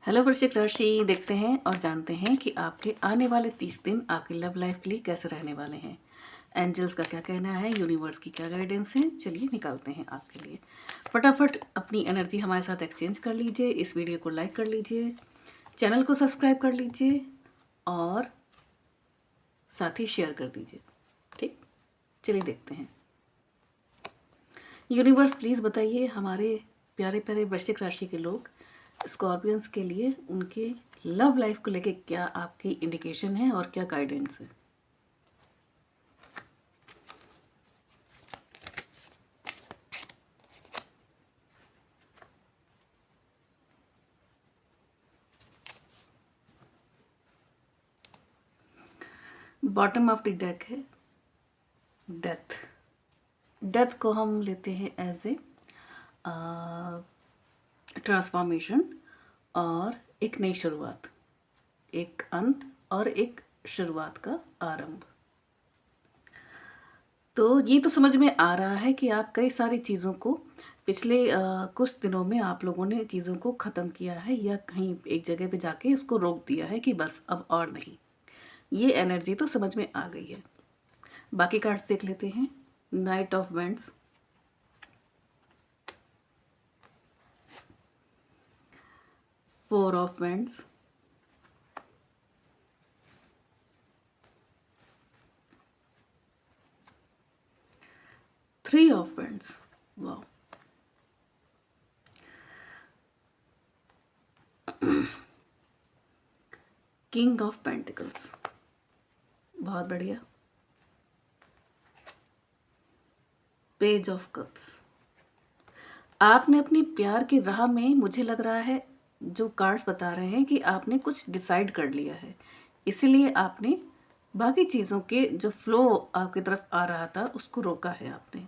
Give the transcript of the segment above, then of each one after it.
Hello वृश्चिक राशि, देखते हैं और जानते हैं कि आपके आने वाले 30 दिन आपकी लव लाइफ के लिए कैसे रहने वाले हैं। एंजल्स का क्या कहना है, यूनिवर्स की क्या गाइडेंस है, चलिए निकालते हैं आपके लिए। फटाफट अपनी एनर्जी हमारे साथ एक्सचेंज कर लीजिए, इस वीडियो को लाइक कर लीजिए, चैनल को सब्सक्राइब कर लीजिए और साथ ही शेयर कर दीजिए। ठीक, चलिए देखते हैं। यूनिवर्स प्लीज़ बताइए हमारे प्यारे प्यारे वृश्चिक राशि के लोग स्कॉर्पियंस के लिए उनके लव लाइफ को लेके क्या आपकी इंडिकेशन है और क्या गाइडेंस है। बॉटम ऑफ द डेक है डेथ। डेथ को हम लेते हैं एज ए ट्रांसफॉर्मेशन और एक नई शुरुआत, एक अंत और एक शुरुआत का आरंभ। तो ये तो समझ में आ रहा है कि आप कई सारी चीज़ों को पिछले कुछ दिनों में आप लोगों ने चीज़ों को ख़त्म किया है या कहीं एक जगह पे जाके इसको रोक दिया है कि बस अब और नहीं। ये एनर्जी तो समझ में आ गई है। बाकी कार्ड्स देख लेते हैं। Night of vents, four of vents, three of vents, wow, king of pentacles, बहुत बढ़िया, पेज ऑफ कप्स। आपने अपनी प्यार की राह में, मुझे लग रहा है जो कार्ड्स बता रहे हैं कि आपने कुछ डिसाइड कर लिया है, इसीलिए आपने बाकी चीज़ों के जो फ्लो आपकी तरफ आ रहा था उसको रोका है आपने।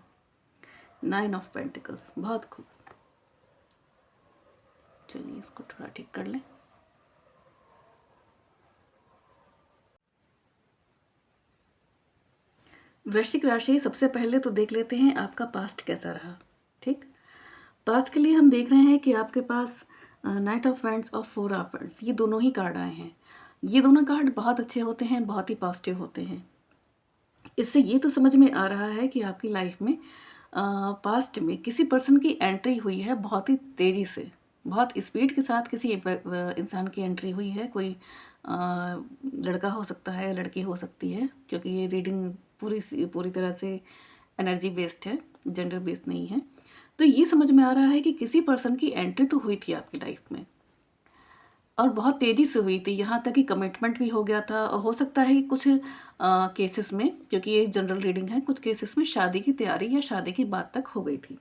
नाइन ऑफ पेंटिकल्स, बहुत खूब। चलिए इसको थोड़ा ठीक कर लें। वृश्चिक राशि, सबसे पहले तो देख लेते हैं आपका पास्ट कैसा रहा। ठीक, पास्ट के लिए हम देख रहे हैं कि आपके पास नाइट ऑफ वैंड्स और फोर ऑफ वैंड्स, ये दोनों ही कार्ड आए हैं। ये दोनों कार्ड बहुत अच्छे होते हैं, बहुत ही पॉजिटिव होते हैं। इससे ये तो समझ में आ रहा है कि आपकी लाइफ में पास्ट में किसी पर्सन की एंट्री हुई है, बहुत ही तेज़ी से, बहुत स्पीड के साथ किसी इंसान की एंट्री हुई है। कोई लड़का हो सकता है, लड़की हो सकती है, क्योंकि ये रीडिंग पूरी तरह से एनर्जी बेस्ड है, जेंडर बेस्ड नहीं है। तो ये समझ में आ रहा है कि किसी पर्सन की एंट्री तो हुई थी आपकी लाइफ में और बहुत तेज़ी से हुई थी, यहाँ तक कि कमिटमेंट भी हो गया था। और हो सकता है कि कुछ केसेस में, क्योंकि ये जनरल रीडिंग है, कुछ केसेस में शादी की तैयारी या शादी की बात तक हो गई थी,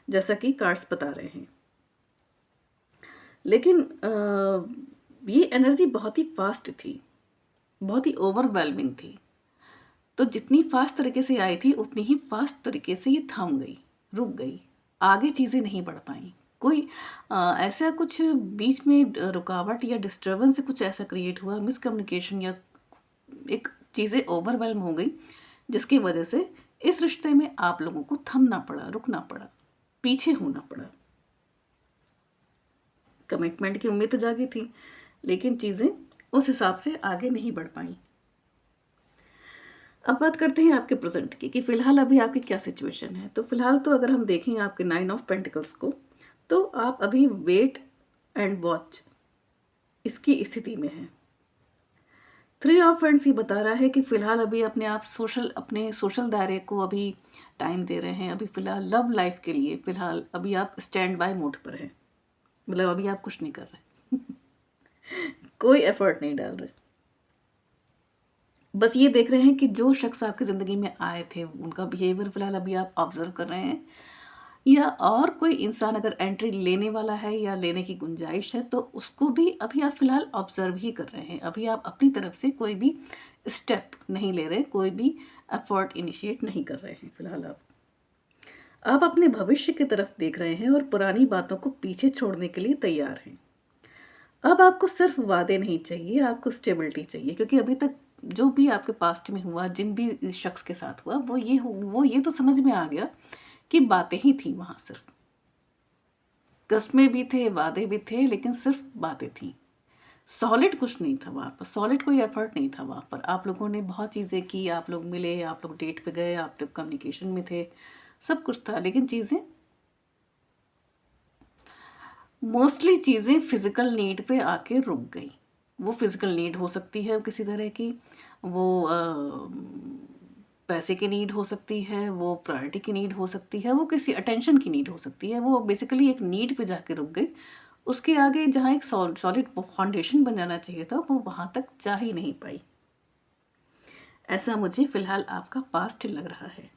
जैसा कि कार्ड्स बता रहे हैं। लेकिन ये एनर्जी बहुत ही फास्ट थी, बहुत ही ओवरवेलमिंग थी। तो जितनी फास्ट तरीके से आई थी उतनी ही फास्ट तरीके से ये थम गई, रुक गई, आगे चीज़ें नहीं बढ़ पाई। कोई ऐसा कुछ बीच में रुकावट या डिस्टर्बेंस से कुछ ऐसा क्रिएट हुआ, मिसकम्युनिकेशन या एक चीज़ें ओवरवेलम हो गई, जिसकी वजह से इस रिश्ते में आप लोगों को थमना पड़ा, रुकना पड़ा, पीछे होना पड़ा। कमिटमेंट की उम्मीद तो जागी थी, लेकिन चीज़ें उस हिसाब से आगे नहीं बढ़ पाई। अब बात करते हैं आपके प्रेजेंट की कि फ़िलहाल अभी आपकी क्या सिचुएशन है। तो फ़िलहाल तो अगर हम देखें आपके नाइन ऑफ पेंटिकल्स को, तो आप अभी वेट एंड वॉच इसकी स्थिति में हैं। थ्री ऑफ फ्रेंड्स ये बता रहा है कि फ़िलहाल अभी अपने सोशल दायरे को अभी टाइम दे रहे हैं। अभी फ़िलहाल लव लाइफ के लिए फ़िलहाल अभी आप स्टैंड बाय मोड पर हैं, मतलब अभी आप कुछ नहीं कर रहे कोई एफर्ट नहीं डाल रहे। बस ये देख रहे हैं कि जो शख्स आपकी ज़िंदगी में आए थे उनका बिहेवियर फ़िलहाल अभी आप ऑब्ज़र्व कर रहे हैं, या और कोई इंसान अगर एंट्री लेने वाला है या लेने की गुंजाइश है तो उसको भी अभी आप फ़िलहाल ऑब्ज़र्व ही कर रहे हैं। अभी आप अपनी तरफ से कोई भी स्टेप नहीं ले रहे, कोई भी एफर्ट इनिशिएट नहीं कर रहे हैं। फ़िलहाल आप अपने भविष्य की तरफ देख रहे हैं और पुरानी बातों को पीछे छोड़ने के लिए तैयार हैं। अब आपको सिर्फ वादे नहीं चाहिए, आपको स्टेबिलिटी चाहिए, क्योंकि अभी तक जो भी आपके पास्ट में हुआ, जिन भी शख्स के साथ हुआ, वो ये तो समझ में आ गया कि बातें ही थी वहाँ सिर्फ। कस्में भी थे, वादे भी थे, लेकिन सिर्फ बातें थी। सॉलिड कुछ नहीं था वहाँ पर, सॉलिड कोई एफर्ट नहीं था वहाँ पर। आप लोगों ने बहुत चीज़ें की, आप लोग मिले, आप लोग डेट पे गए, आप लोग कम्युनिकेशन में थे, सब कुछ था, लेकिन मोस्टली चीज़ें फिज़िकल नीड पे आके रुक गई। वो फिज़िकल नीड हो सकती है किसी तरह की, वो पैसे की नीड हो सकती है, वो प्रायोरिटी की नीड हो सकती है, वो किसी अटेंशन की नीड हो सकती है। वो बेसिकली एक नीड पे जाके रुक गई। उसके आगे जहाँ एक सॉलिड फाउंडेशन बन जाना चाहिए था, वो वहाँ तक जा ही नहीं पाई। ऐसा मुझे फ़िलहाल आपका पास्ट लग रहा है।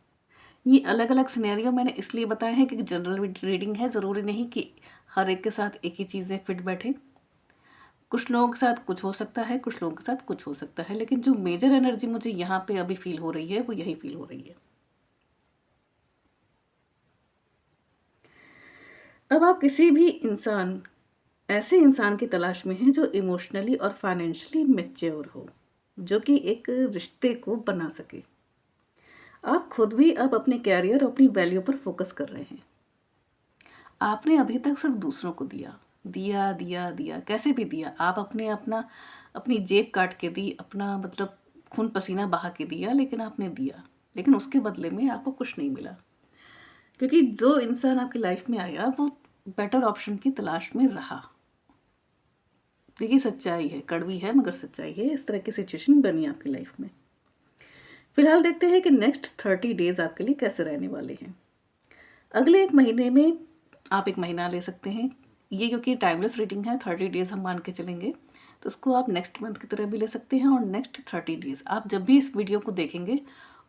ये अलग अलग सिनेरियो मैंने इसलिए बताए हैं कि जनरल रीडिंग है, ज़रूरी नहीं कि हर एक के साथ एक ही चीज़ें फिट बैठे। कुछ लोगों के साथ कुछ हो सकता है, कुछ लोगों के साथ कुछ हो सकता है, लेकिन जो मेजर एनर्जी मुझे यहाँ पे अभी फील हो रही है वो यही फील हो रही है। अब आप किसी भी ऐसे इंसान की तलाश में हैं जो इमोशनली और फाइनेंशियली मैच्योर हो, जो कि एक रिश्ते को बना सके। आप खुद भी अब अपने कैरियर और अपनी वैल्यू पर फोकस कर रहे हैं। आपने अभी तक सिर्फ दूसरों को दिया दिया दिया दिया, कैसे भी दिया। आप अपनी जेब काट के दी, अपना मतलब खून पसीना बहा के दिया, लेकिन आपने दिया, लेकिन उसके बदले में आपको कुछ नहीं मिला। क्योंकि जो इंसान आपकी लाइफ में आया वो बेटर ऑप्शन की तलाश में रहा। देखिए, सच्चाई है, कड़वी है मगर सच्चाई है। इस तरह की सिचुएशन बनी आपकी लाइफ में। फिलहाल देखते हैं कि नेक्स्ट 30 डेज आपके लिए कैसे रहने वाले हैं। अगले एक महीने में आप एक महीना ले सकते हैं। ये क्योंकि टाइमलेस रीडिंग है, 30 डेज हम मान के चलेंगे, तो उसको आप नेक्स्ट मंथ की तरह भी ले सकते हैं। और नेक्स्ट 30 डेज आप जब भी इस वीडियो को देखेंगे,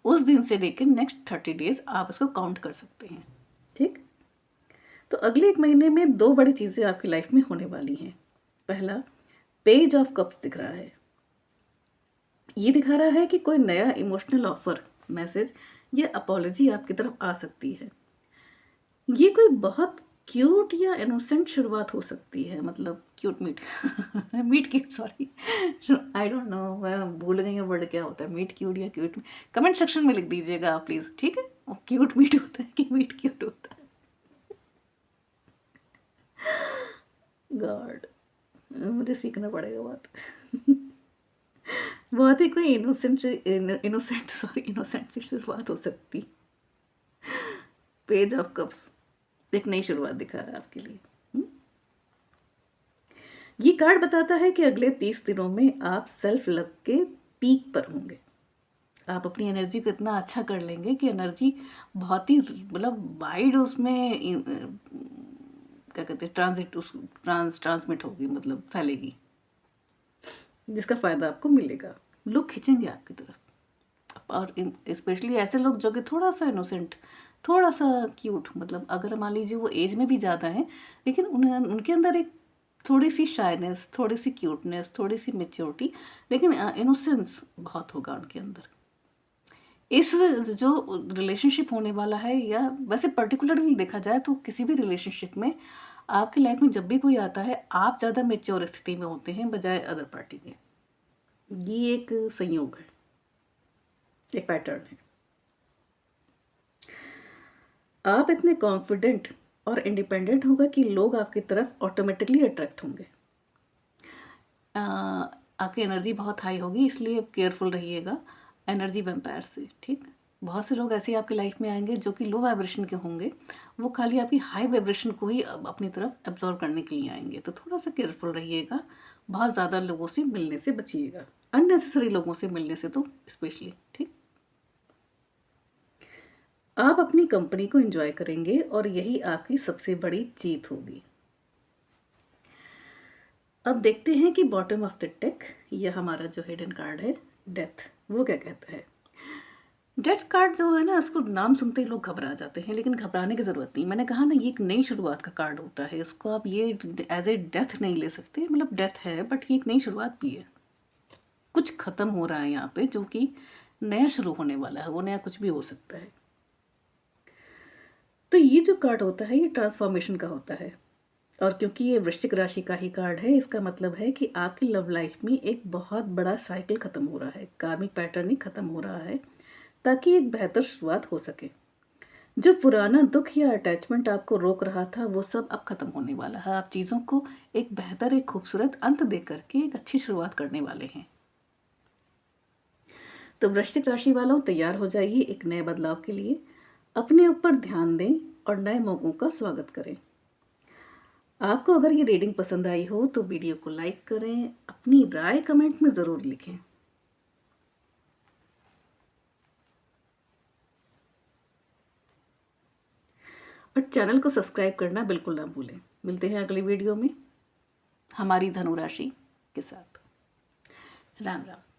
उस दिन से लेकर नेक्स्ट 30 डेज आप इसको काउंट कर सकते हैं। ठीक, तो अगले एक महीने में 2 बड़ी चीज़ें आपकी लाइफ में होने वाली हैं। पहला, पेज ऑफ कप्स दिख रहा है। ये दिखा रहा है कि कोई नया इमोशनल ऑफर, मैसेज या अपॉलजी आपकी तरफ आ सकती है। ये कोई बहुत क्यूट या इनोसेंट शुरुआत हो सकती है, मतलब cute meet meet cute, sorry, I don't know, मैं भूल गई हूँ वर्ड क्या होता है, मीट क्यूट या क्यूट। कमेंट सेक्शन में लिख दीजिएगा आप प्लीज़, ठीक है, वो क्यूट मीट होता है कि मीट क्यूट होता है। गॉड, मुझे सीखना पड़ेगा बहुत। बहुत ही कोई इनोसेंट सी शुरुआत हो सकती। पेज ऑफ कप्स एक नई शुरुआत दिखा रहा है आपके लिए। ये कार्ड बताता है कि अगले 30 दिनों में आप सेल्फ लव के पीक पर होंगे। आप अपनी एनर्जी को इतना अच्छा कर लेंगे कि एनर्जी बहुत ही मतलब वाइड उसमें क्या कहते हैं, ट्रांसमिट होगी, मतलब फैलेगी, जिसका फ़ायदा आपको मिलेगा। लोग खींचेंगे आपकी तरफ, और स्पेशली ऐसे लोग जो कि थोड़ा सा इनोसेंट, थोड़ा सा क्यूट, मतलब अगर मान लीजिए वो एज में भी ज़्यादा है, लेकिन उनके अंदर एक थोड़ी सी शाइनेस, थोड़ी सी क्यूटनेस, थोड़ी सी मेच्योरिटी, लेकिन इनोसेंस बहुत होगा उनके अंदर। इस जो रिलेशनशिप होने वाला है, या वैसे पर्टिकुलरली देखा जाए तो किसी भी रिलेशनशिप में आपकी लाइफ में जब भी कोई आता है, आप ज़्यादा मेच्योर स्थिति में होते हैं बजाय अदर पार्टी के। ये एक संयोग है, एक पैटर्न है। आप इतने कॉन्फिडेंट और इंडिपेंडेंट होगा कि लोग आपकी तरफ ऑटोमेटिकली अट्रैक्ट होंगे। आपकी एनर्जी बहुत हाई होगी, इसलिए केयरफुल रहिएगा एनर्जी वैम्पायर से, ठीक। बहुत से लोग ऐसे ही आपकी लाइफ में आएंगे जो कि लो वाइब्रेशन के होंगे, वो खाली आपकी हाई वाइब्रेशन को ही अपनी तरफ एब्जॉर्व करने के लिए आएंगे। तो थोड़ा सा केयरफुल रहिएगा, बहुत ज़्यादा लोगों से मिलने से बचिएगा, अननेसेसरी लोगों से मिलने से तो स्पेशली, ठीक। आप अपनी कंपनी को एंजॉय करेंगे और यही आपकी सबसे बड़ी जीत होगी। अब देखते हैं कि बॉटम ऑफ द डेक, यह हमारा जो हिडन कार्ड है डेथ, वो क्या कहता है। डेथ कार्ड जो है ना, इसको नाम सुनते ही लोग घबरा जाते हैं, लेकिन घबराने की ज़रूरत नहीं। मैंने कहा ना, ये एक नई शुरुआत का कार्ड होता है। इसको आप ये एज ए डेथ नहीं ले सकते, मतलब डेथ है बट ये एक नई शुरुआत भी है। कुछ ख़त्म हो रहा है यहाँ पे, जो कि नया शुरू होने वाला है। वो नया कुछ भी हो सकता है। तो ये जो कार्ड होता है, ये ट्रांसफॉर्मेशन का होता है। और क्योंकि ये वृश्चिक राशि का ही कार्ड है, इसका मतलब है कि आपकी लव लाइफ में एक बहुत बड़ा साइकिल ख़त्म हो रहा है, कार्मिक पैटर्न ही ख़त्म हो रहा है, ताकि एक बेहतर शुरुआत हो सके। जो पुराना दुख या अटैचमेंट आपको रोक रहा था वो सब अब खत्म होने वाला है। आप चीज़ों को एक बेहतर, एक खूबसूरत अंत दे करके एक अच्छी शुरुआत करने वाले हैं। तो वृश्चिक राशि वालों, तैयार हो जाइए एक नए बदलाव के लिए। अपने ऊपर ध्यान दें और नए मौक़ों का स्वागत करें। आपको अगर ये रीडिंग पसंद आई हो तो वीडियो को लाइक करें, अपनी राय कमेंट में ज़रूर लिखें। और चैनल को सब्सक्राइब करना बिल्कुल ना भूलें। मिलते हैं अगली वीडियो में हमारी धनु राशि के साथ। राम राम।